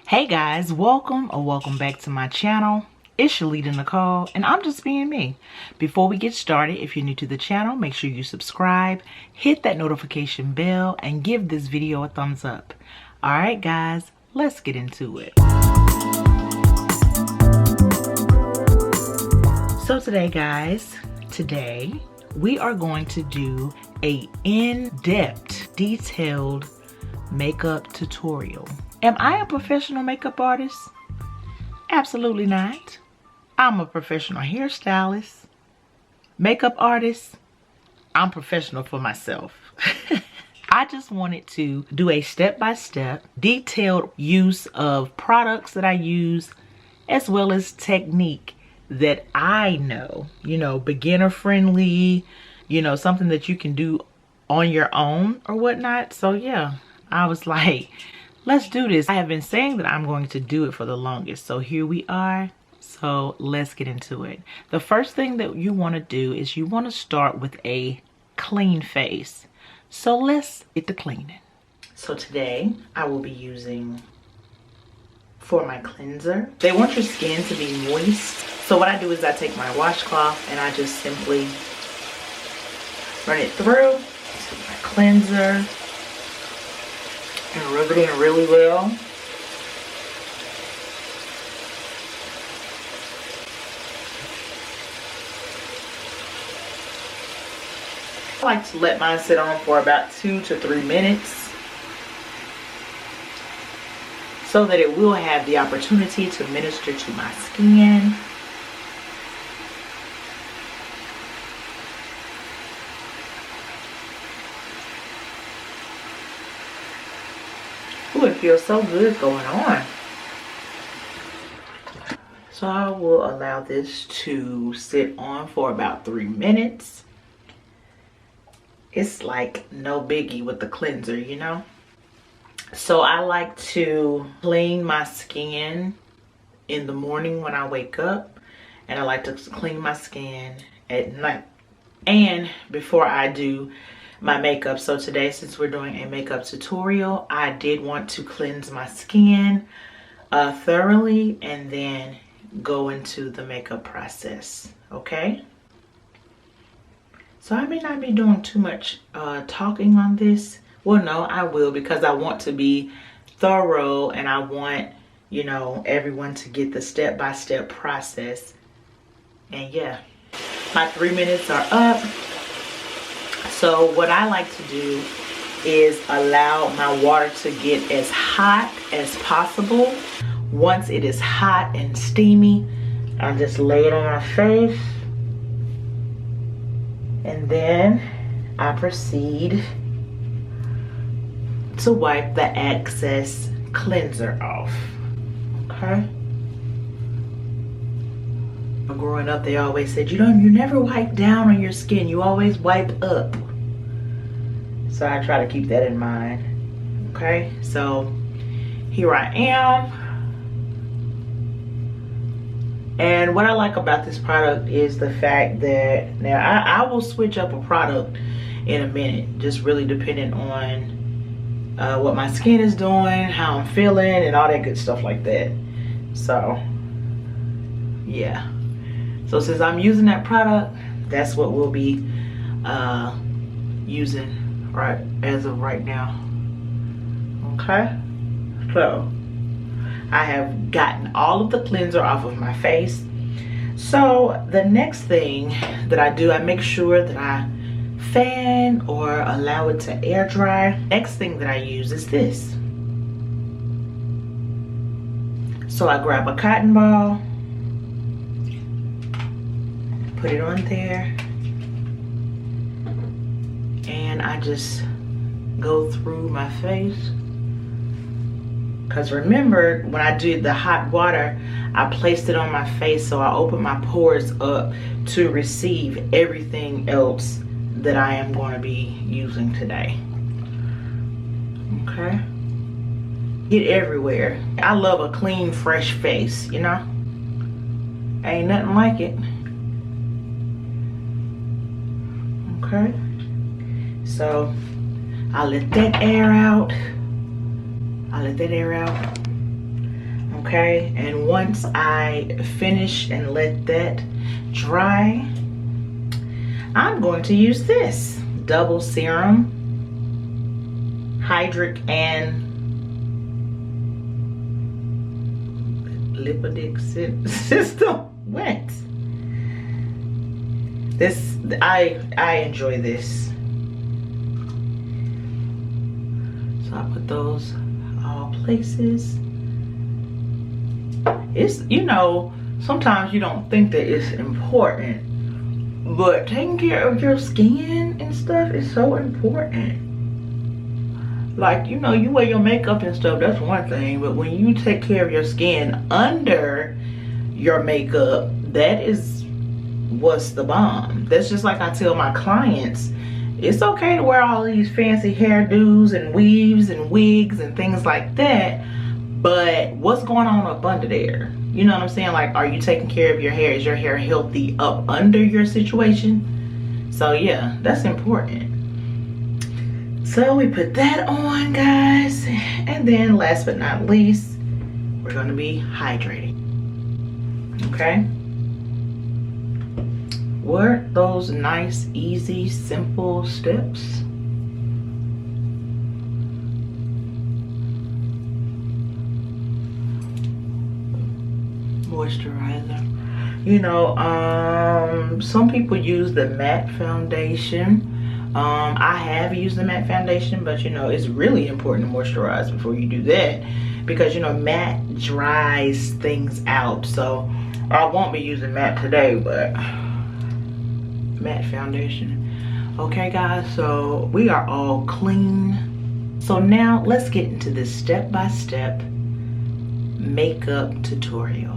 Hey guys, welcome or welcome back to my channel. It's Sheletanicole and I'm just being me. Before we get started, if you're new to the channel, make sure you subscribe, hit that notification bell, and give this video a thumbs up. Alright guys, let's get into it. So today guys, we are going to do a in-depth, detailed makeup tutorial. Am I a professional makeup artist? Absolutely not. I'm a professional hairstylist, makeup artist. I'm professional for myself. I just wanted to do a step-by-step, detailed use of products that I use, as well as technique that I know, beginner friendly, something that you can do on your own or whatnot. So yeah, I was like, let's do this. I have been saying that I'm going to do it for the longest. So here we are. So let's get into it. The first thing that you want to do is you want to start with a clean face. So let's get to cleaning. So today I will be using, for my cleanser, they want your skin to be moist. So what I do is I take my washcloth and I just simply run it through to my cleanser and rub it in really well. I like to let mine sit on for about 2 to 3 minutes so that it will have the opportunity to minister to my skin. Ooh, it feels so good going on. So I will allow this to sit on for about 3 minutes. It's like no biggie with the cleanser, So I like to clean my skin in the morning when I wake up, and I like to clean my skin at night and before I do my makeup. So today, since we're doing a makeup tutorial, I did want to cleanse my skin thoroughly and then go into the makeup process. Okay, so I may not be doing too much talking on this. Well, no, I will, because I want to be thorough and I want everyone to get the step-by-step process. And yeah, my 3 minutes are up. So what I like to do is allow my water to get as hot as possible. Once it is hot and steamy, I just lay it on my face. And then I proceed to wipe the excess cleanser off. Okay? Growing up, they always said, you never wipe down on your skin, you always wipe up. So I try to keep that in mind. Okay, so here I am. And what I like about this product is the fact that, now I will switch up a product in a minute, just really depending on what my skin is doing, how I'm feeling, and all that good stuff like that. So yeah, so since I'm using that product, that's what we'll be using right as of right now. Okay, so I have gotten all of the cleanser off of my face. So the next thing that I do, I make sure that I fan or allow it to air dry. Next thing that I use is this. So I grab a cotton ball, put it on there, and I just go through my face. Because remember, when I did the hot water, I placed it on my face, so I opened my pores up to receive everything else that I am going to be using today. Okay? Get everywhere. I love a clean, fresh face, Ain't nothing like it. Okay? So I let that air out. I let that air out. Okay, and once I finish and let that dry, I'm going to use this double serum, hydric and lipidic system. What? This, I enjoy this. So I put those all places. It's, you know, sometimes you don't think that it's important, but taking care of your skin and stuff is so important. Like, you know, you wear your makeup and stuff, that's one thing, but when you take care of your skin under your makeup, that is what's the bomb. That's just like I tell my clients, it's okay to wear all these fancy hairdos and weaves and wigs and things like that, but what's going on up under there? You know what I'm saying? Like, are you taking care of your hair? Is your hair healthy up under your situation? So yeah, that's important. So we put that on, guys. And then last but not least, we're gonna be hydrating. Okay? What those nice, easy, simple steps? Moisturizer. You know, some people use the matte foundation. I have used the matte foundation, but you know, it's really important to moisturize before you do that, because you know, matte dries things out. So I won't be using matte today, but matte foundation. Okay guys, so we are all clean. So now let's get into this step-by-step makeup tutorial.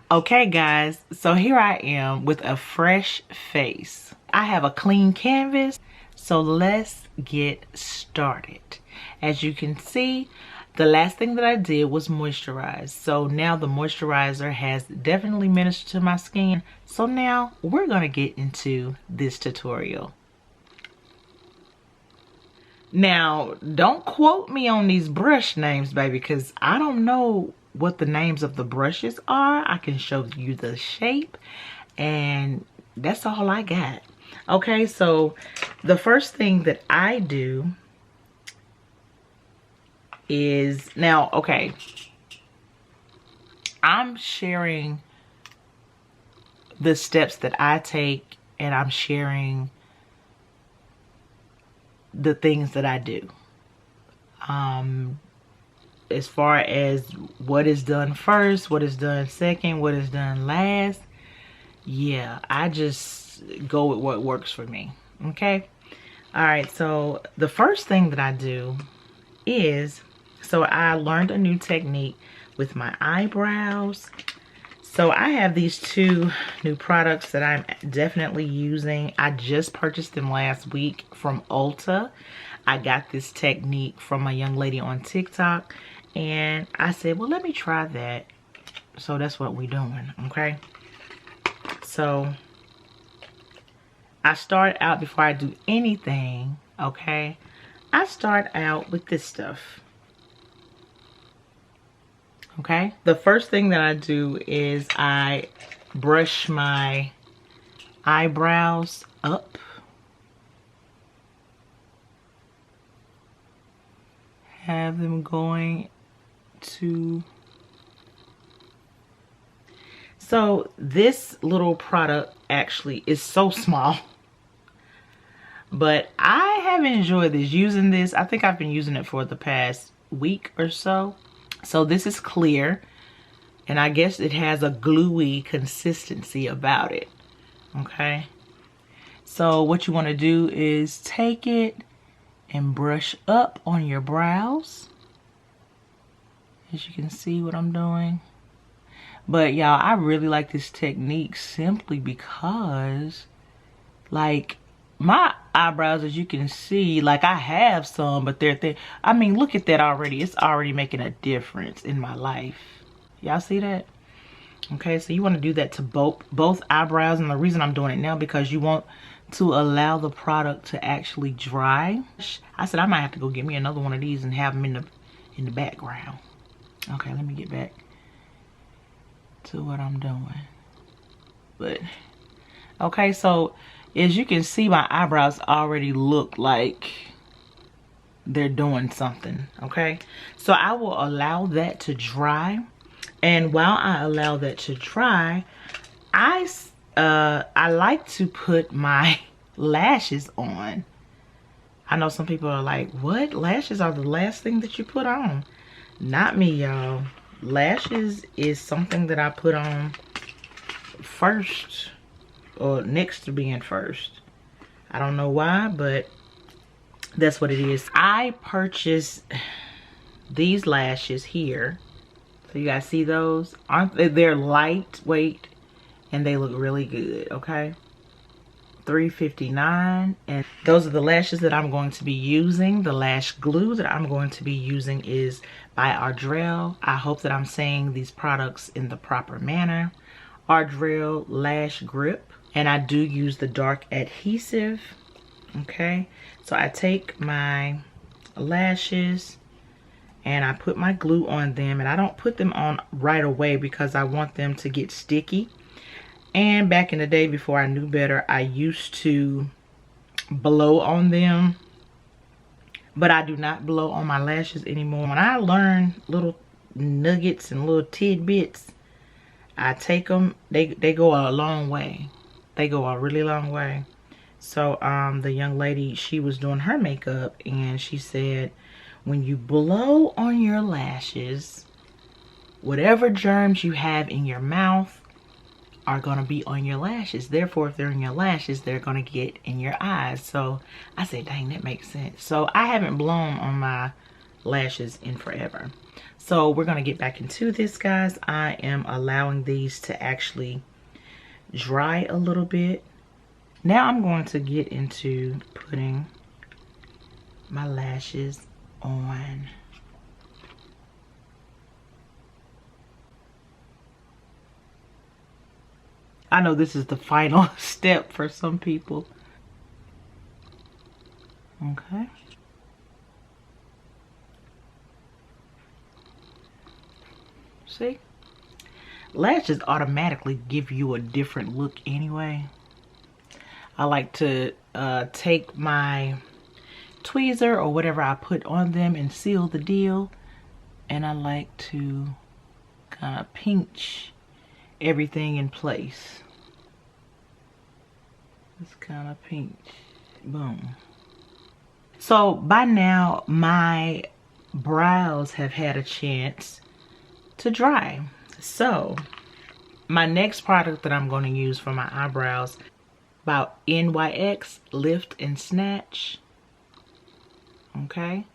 Okay guys, so here I am with a fresh face. I have a clean canvas, so let's get started. As you can see, the last thing that I did was moisturize. So now the moisturizer has definitely ministered to my skin. So now we're gonna get into this tutorial. Now, don't quote me on these brush names, baby, because I don't know what the names of the brushes are. I can show you the shape, and that's all I got. Okay, so the first thing that I do is, now, okay, I'm sharing the steps that I take, and I'm sharing the things that I do. As far as what is done first, what is done second, what is done last, yeah, I just go with what works for me. Okay, all right, so the first thing that I do is, so I learned a new technique with my eyebrows. So I have these two new products that I'm definitely using. I just purchased them last week from Ulta. I got this technique from a young lady on TikTok, and I said, well, let me try that. So that's what we're doing, okay? So I start out, before I do anything, okay, I start out with this stuff. Okay, the first thing that I do is I brush my eyebrows up. Have them going to... So this little product actually is so small, but I have enjoyed this, using this. I think I've been using it for the past week or so. So this is clear, and I guess it has a gluey consistency about it. Okay, so what you want to do is take it and brush up on your brows, as you can see what I'm doing. But y'all, I really like this technique simply because, like, my eyebrows, as you can see, like, I have some, but they're thin. I mean, look at that already. It's already making a difference in my life. Y'all see that? Okay, so you want to do that to both eyebrows, and the reason I'm doing it now, because you want to allow the product to actually dry. I said I might have to go get me another one of these and have them in the background. Okay, let me get back to what I'm doing. But okay, so as you can see, my eyebrows already look like they're doing something. Okay, so I will allow that to dry, and while I allow that to dry, I like to put my lashes on. I know some people are like, what? Lashes are the last thing that you put on? Not me, y'all. Lashes is something that I put on first, or next to being first. I don't know why, but that's what it is. I purchased these lashes here. So you guys see those? Aren't they? They're lightweight and they look really good, okay? $3.59, and those are the lashes that I'm going to be using. The lash glue that I'm going to be using is by Ardrell. I hope that I'm saying these products in the proper manner. Ardrell Lash Grip, and I do use the dark adhesive. Okay, so I take my lashes and I put my glue on them, and I don't put them on right away because I want them to get sticky. And back in the day, before I knew better, I used to blow on them, but I do not blow on my lashes anymore. When I learn little nuggets and little tidbits, I take them. They go a long way. They go a really long way. So the young lady, she was doing her makeup, and she said, when you blow on your lashes, whatever germs you have in your mouth are gonna be on your lashes. Therefore, if they're in your lashes, they're gonna get in your eyes. So I said, dang, that makes sense. So I haven't blown on my lashes in forever. So we're gonna get back into this, guys. I am allowing these to actually dry a little bit. Now I'm going to get into putting my lashes on. I know this is the final step for some people. Okay. See? Lashes automatically give you a different look anyway. I like to take my tweezer or whatever I put on them and seal the deal. And I like to kind of pinch everything in place. Just kind of pinch. Boom. So by now my brows have had a chance to dry. So my next product that I'm going to use for my eyebrows, about NYX Lift and Snatch. Okay.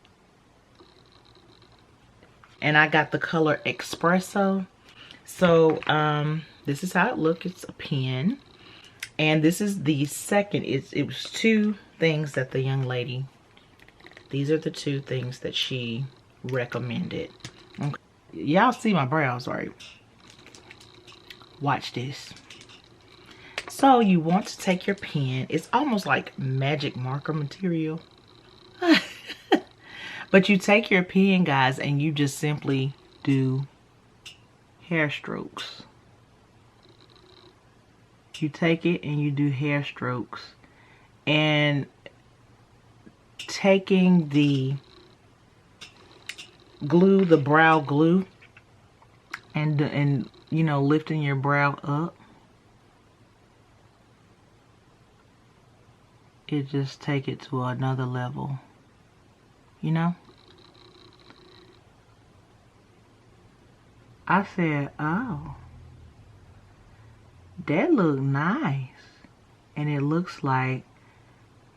And I got the color Espresso. So this is how it looks. It's a pen. And this is the second. It was two things that the young lady, these are the two things that she recommended. Okay. Y'all see my brows, right? Watch this. So you want to take your pen. It's almost like magic marker material. But you take your pen, guys, and you just simply do hair strokes. You take it and you do hair strokes. And taking the glue, the brow glue, and you know, lifting your brow up. It just take it to another level. You know? I said, oh, that look nice. And it looks like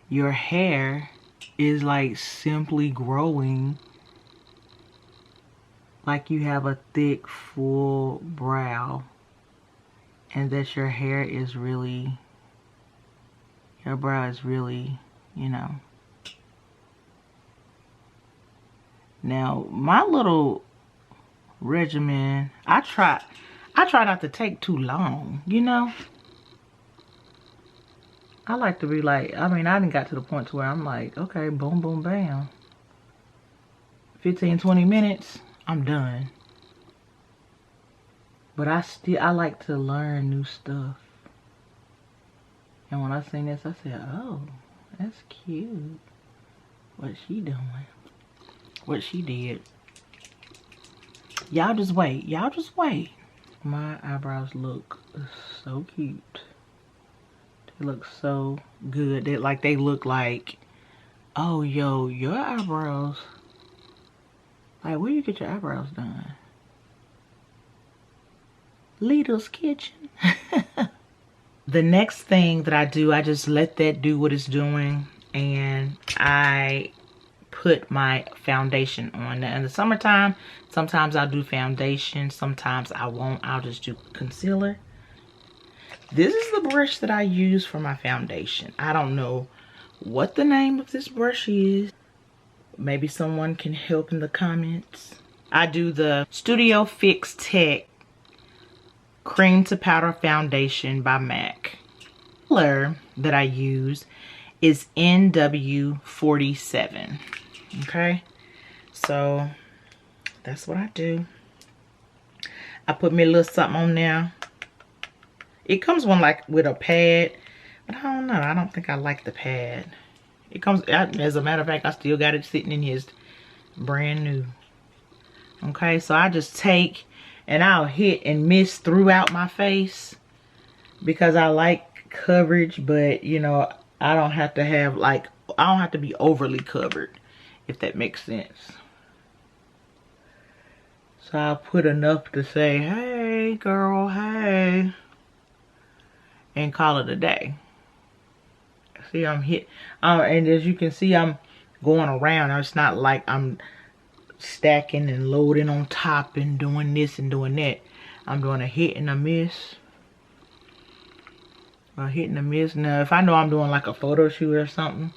your hair is like simply growing, like you have a thick, full brow, and that your hair is really, your brow is really, you know. Now, my little regimen, I try not to take too long, you know. I like to be like, I mean, I done got to the point to where I'm like, okay, boom, boom, bam. 15, 20 minutes, I'm done. But I like to learn new stuff. And when I seen this, I said, oh, that's cute. What she doing? What she did. Y'all just wait. Y'all just wait. My eyebrows look so cute. They look so good. They look like, oh, yo, your eyebrows. Like, where you get your eyebrows done? Lita's Kitchen. The next thing that I do, I just let that do what it's doing, and I put my foundation on. Now, in the summertime, sometimes I'll do foundation, sometimes I won't. I'll just do concealer. This is the brush that I use for my foundation. I don't know what the name of this brush is. Maybe someone can help in the comments. I do the Studio Fix Tech Cream to Powder Foundation by MAC. The color that I use is NW47. Okay, so that's what I do. I put me a little something on there. It comes one like with a pad, but I don't know. I don't think I like the pad. It comes, as a matter of fact, I still got it sitting in here, brand new. Okay, so I just take and I'll hit and miss throughout my face because I like coverage, but you know, I don't have to have like, I don't have to be overly covered, if that makes sense. So I'll put enough to say, hey girl, hey, and call it a day. See, I'm hit, and as you can see, I'm going around. It's not like I'm stacking and loading on top and doing this and doing that. I'm doing a hit and a miss. A hit and a miss. Now, if I know I'm doing like a photo shoot or something,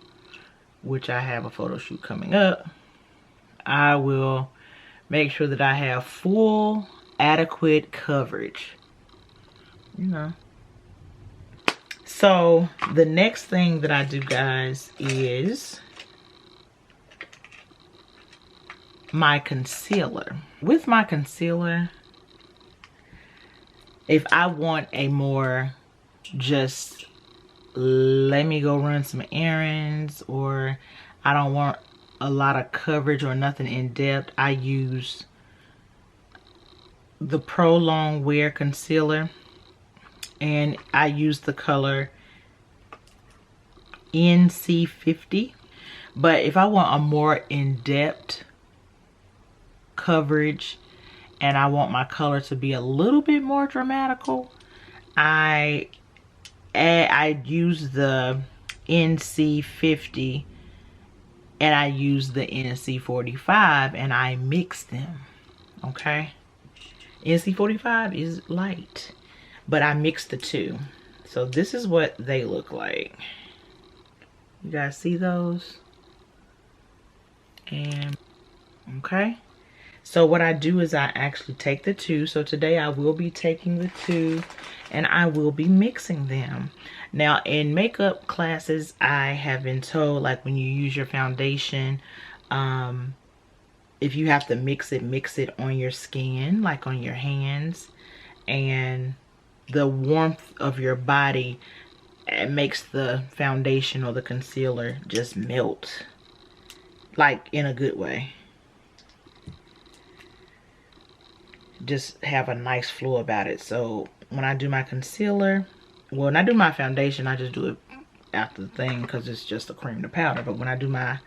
which I have a photo shoot coming up, I will make sure that I have full, adequate coverage. You know. So, the next thing that I do, guys, is my concealer. With my concealer, if I want a more just let me go run some errands, or I don't want a lot of coverage or nothing in depth, I use the Pro Long Wear Concealer, and I use the color NC50. But if I want a more in-depth coverage and I want my color to be a little bit more dramatical, I use the NC50 and I use the NC45 and I mix them. Okay, NC45 is light, but I mix the two. So this is what they look like. You guys see those? And okay, so what I do is I actually take the two. So today I will be taking the two and I will be mixing them. Now in makeup classes, I have been told, like when you use your foundation, if you have to mix it on your skin, like on your hands, and the warmth of your body, it makes the foundation or the concealer just melt, like in a good way. Just have a nice flow about it. So when I do my concealer, well, when I do my foundation, I just do it after the thing because it's just a cream to powder. But when I do my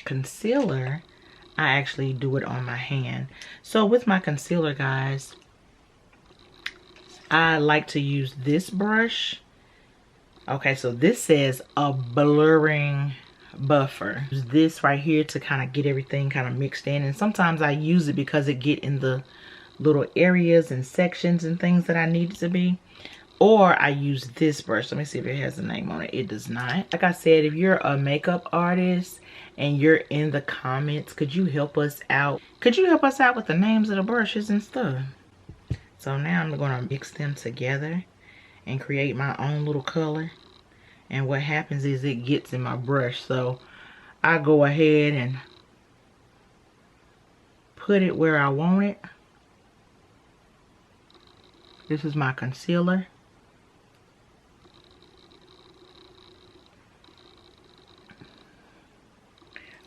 concealer, I actually do it on my hand. So with my concealer, guys, I like to use this brush. Okay, so this says a blurring buffer. Use this right here to kind of get everything kind of mixed in, and sometimes I use it because it get in the little areas and sections and things that I need it to be. Or I use this brush. Let me see if it has a name on it. It does not. Like I said, if you're a makeup artist and you're in the comments, could you help us out? Could you help us out with the names of the brushes and stuff? So now I'm going to mix them together and create my own little color. And what happens is it gets in my brush. So I go ahead and put it where I want it. This is my concealer.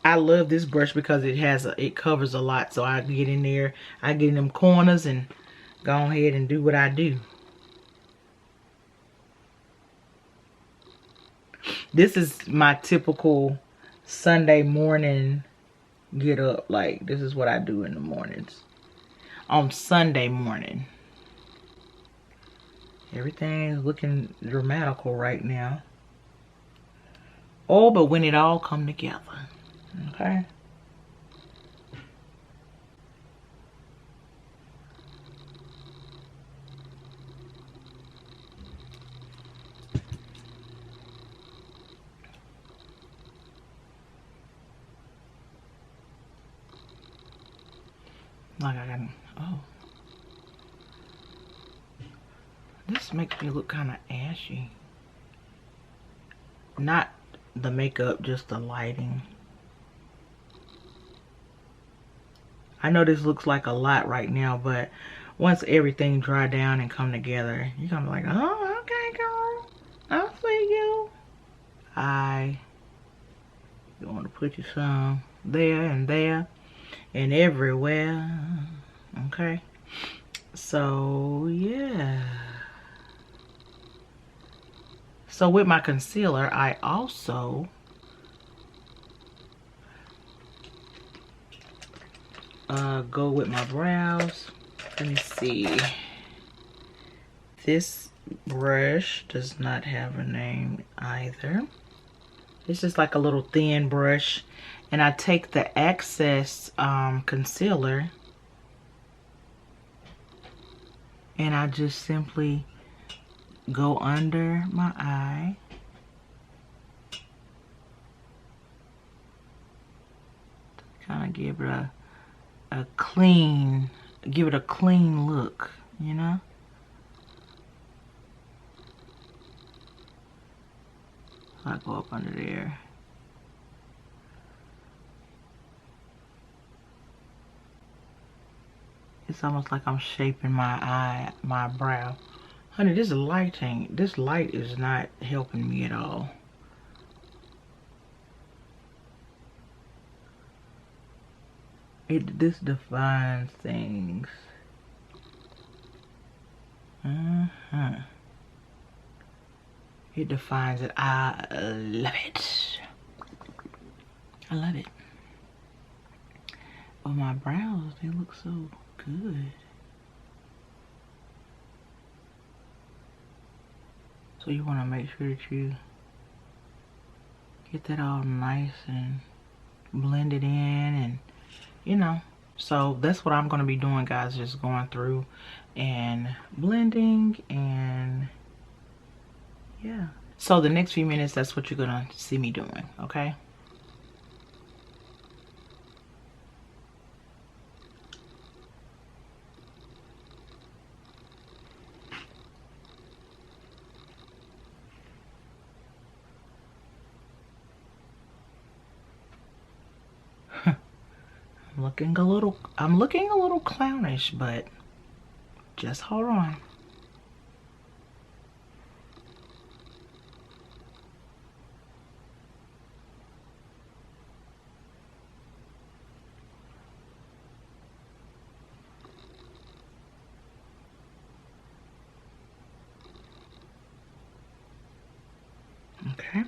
I love this brush because it covers a lot, so I get in there, I get in them corners and go ahead and do what I do. This is my typical Sunday morning get up. Like, this is what I do in the mornings. On Sunday morning. Everything is looking dramatical right now. Oh, but when it all come together. Okay. Like I got, oh. This makes me look kind of ashy. Not the makeup, just the lighting. I know this looks like a lot right now, but once everything dry down and come together, you're gonna be like, oh, okay, girl, I see you. You want to put you some there and everywhere. Okay. So yeah. So with my concealer, I also go with my brows. Let me see. This brush does not have a name either. It's just like a little thin brush. And I take the Access concealer and I just simply go under my eye. Kind of give it a clean look, you know? I go up under there. It's almost like I'm shaping my brow. Honey, this light is not helping me at all. This defines things. It defines it. I love it. I love it. But my brows, they look so good. So you want to make sure that you get that all nice and blended in, and you know. So that's what I'm going to be doing, guys. Just going through and blending, and yeah. So the next few minutes, that's what you're going to see me doing, okay? I'm looking a little clownish, but just hold on. Okay.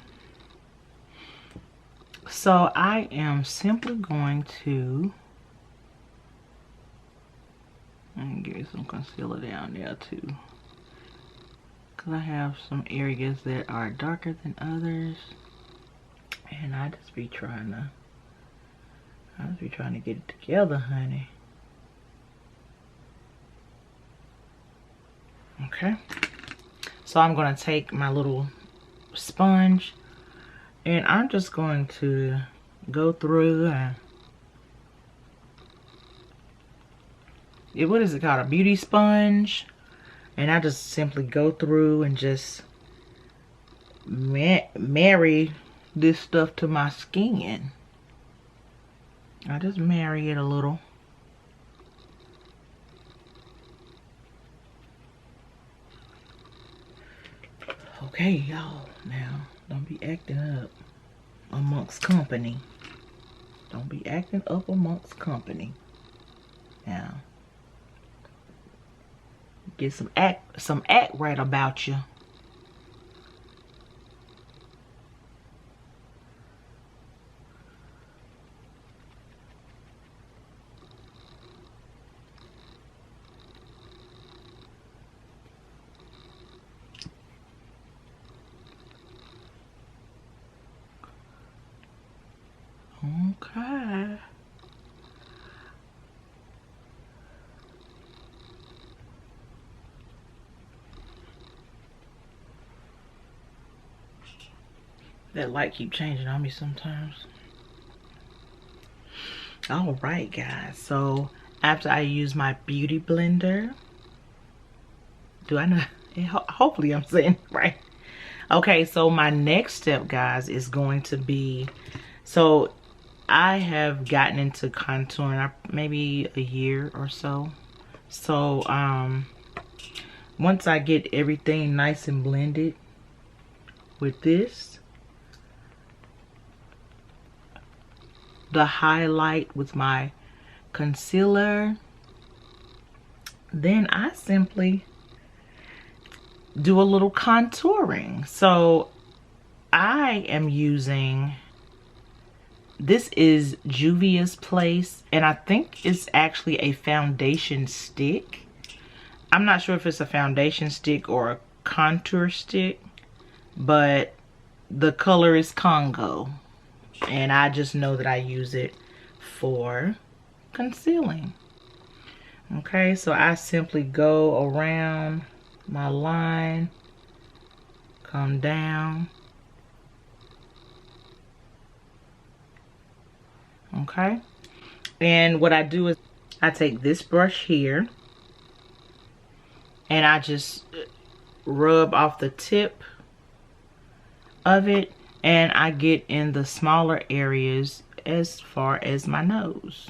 So I am simply going to give you some concealer down there too, because I have some areas that are darker than others, and I just be trying to get it together, honey. Okay. So I'm going to take my little sponge, and I'm just going to go through and what is it called? A beauty sponge. And I just simply go through and just marry this stuff to my skin. I just marry it a little. Okay, y'all, now don't be acting up amongst company. Don't be acting up amongst company. Now, get some act right about you. Okay. That light keep changing on me sometimes. All right, guys. So after I use my beauty blender, do I know? Hopefully I'm saying it right. Okay, so my next step, guys, is going to be, so I have gotten into contouring maybe a year or so. So once I get everything nice and blended with this, the highlight with my concealer, then I simply do a little contouring. So I am using, this is Juvia's Place, and I think it's actually a foundation stick. I'm not sure if it's a foundation stick or a contour stick, but the color is Congo, and I just know that I use it for concealing. Okay, so I simply go around my line, come down. Okay, and what I do is I take this brush here and I just rub off the tip of it, and I get in the smaller areas as far as my nose.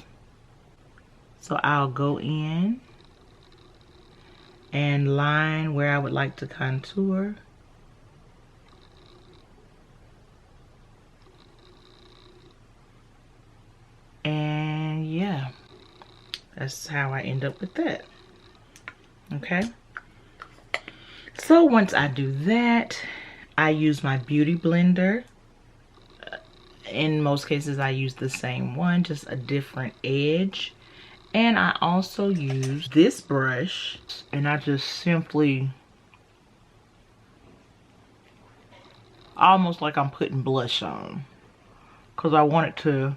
So I'll go in and line where I would like to contour. And yeah, that's how I end up with that. Okay, so once I do that, I use my beauty blender. In most cases I use the same one, just a different edge. And I also use this brush, and I just simply, almost like I'm putting blush on, because I want it to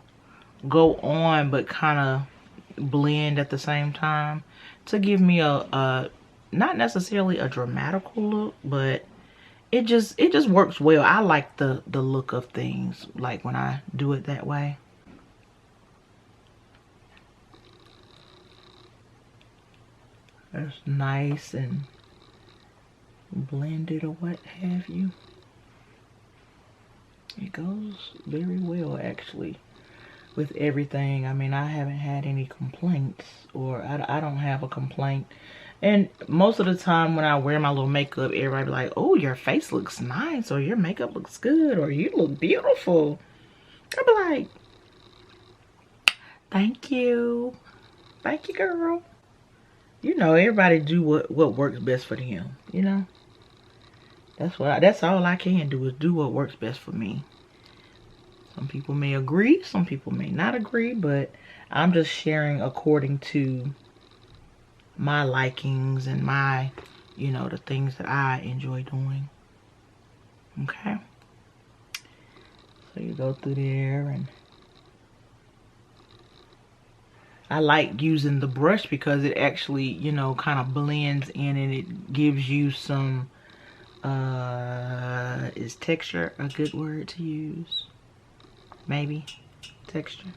go on but kind of blend at the same time to give me a not necessarily a dramatical look, but it just works well. I like the look of things like when I do it that way. It's nice and blended or what have you. It goes very well actually with everything. I mean, I haven't had any complaints, or I don't have a complaint. And most of the time when I wear my little makeup, everybody be like, oh, your face looks nice, or your makeup looks good, or you look beautiful. I'll be like, thank you. Thank you, girl. You know, everybody do what works best for them, you know? That's all I can do, is do what works best for me. Some people may agree, some people may not agree, but I'm just sharing according to my likings and my, you know, the things that I enjoy doing. Okay, so you go through there, and I like using the brush because it actually, you know, kind of blends in, and it gives you some is texture a good word to use? Maybe texture,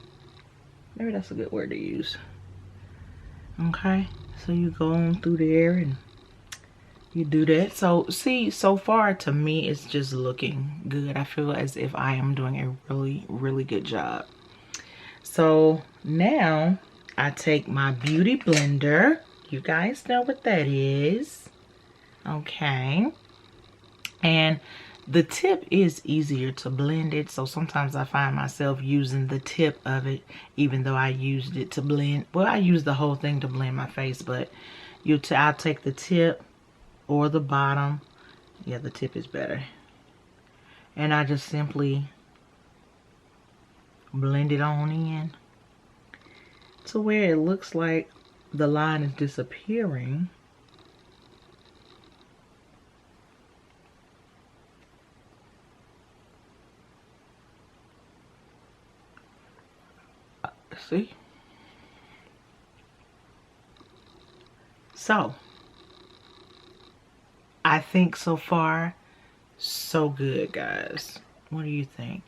maybe that's a good word to use. Okay, so you go on through there and you do that. So see, so far to me it's just looking good. I feel as if I am doing a really good job. So now I take my beauty blender. You guys know what that is. Okay, And the tip is easier to blend it, so sometimes I find myself using the tip of it even though I used it to blend. Well, I use the whole thing to blend my face, but I'll take the tip or the bottom. Yeah, the tip is better. And I just simply blend it on in to where it looks like the line is disappearing. See? So, I think so far, so good, guys. What do you think?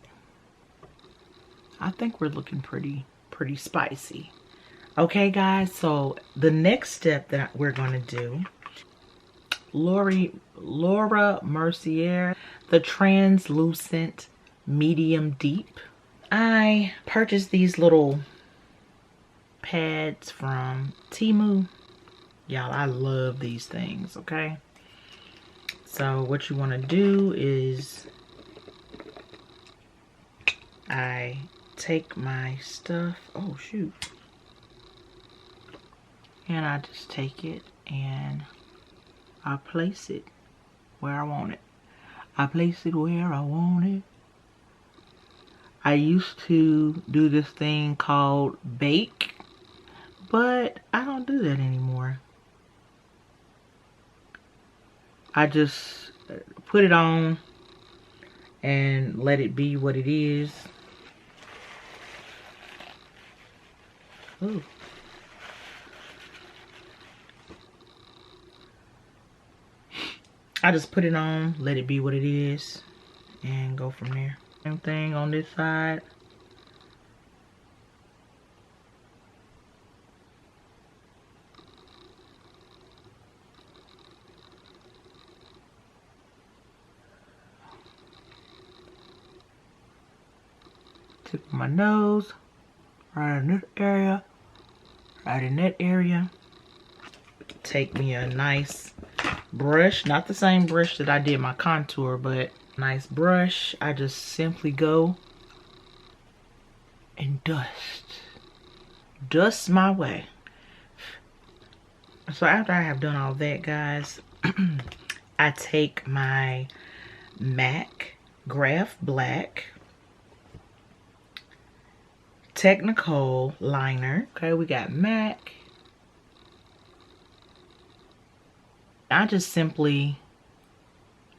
I think we're looking pretty spicy. Okay, guys, so the next step that we're gonna do, Laura Mercier, the translucent medium deep. I purchased these little pads from Temu. Y'all, I love these things, okay? So what you want to do is I take my stuff, oh shoot, and I just take it and I place it where I want it. I place it where I want it. I used to do this thing called bake, but I don't do that anymore. I just put it on and let it be what it is. Ooh. I just put it on, let it be what it is, and go from there. Same thing on this side. Tip of my nose, right in this area, right in that area. Take me a nice brush, not the same brush that I did my contour, but nice brush. I just simply go and dust my way. So after I have done all that, guys, I take my MAC Graph Black Technicolor liner. Okay, we got MAC. I just simply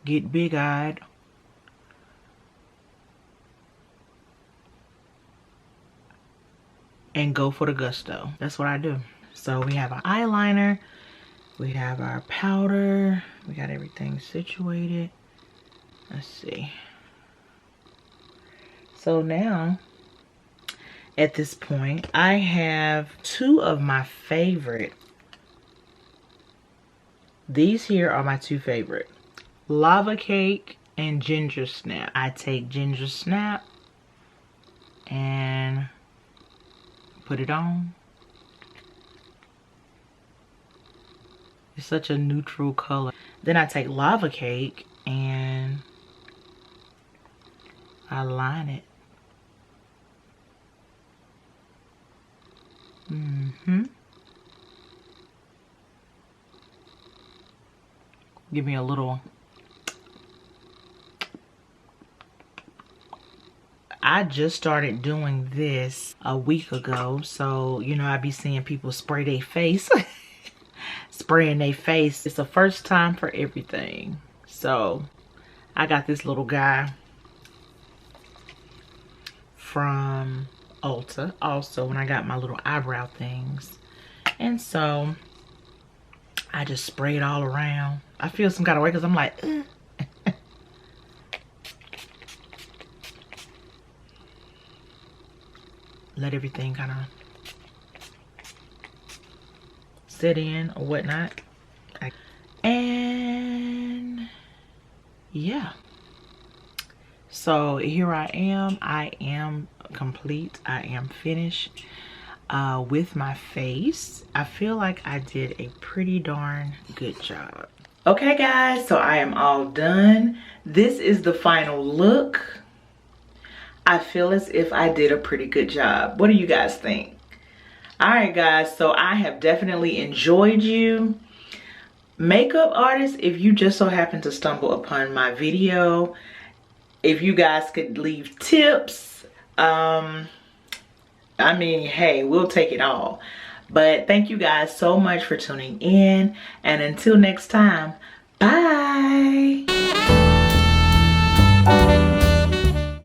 get big-eyed and go for the gusto. That's what I do. So we have our eyeliner, we have our powder, we got everything situated. Let's see. So now, at this point, I have two of my favorite. These here are my two favorite. Lava Cake and Ginger Snap. I take Ginger Snap and put it on. It's such a neutral color. Then I take Lava Cake and I line it. Give me a little. I just started doing this a week ago, so you know I be seeing people spray their face. Spraying their face. It's the first time for everything. So I got this little guy from Ulta also when I got my little eyebrow things. And so I just spray it all around. I feel some kind of way because I'm like, ugh. Let everything kind of sit in or whatnot. And yeah. So here I am complete. I am finished with my face. I feel like I did a pretty darn good job. Okay guys, so I am all done. This is the final look. I feel as if I did a pretty good job. What do you guys think? All right guys, so I have definitely enjoyed you. Makeup artists, if you just so happen to stumble upon my video, if you guys could leave tips, I mean, hey, we'll take it all. But thank you guys so much for tuning in, and until next time, bye.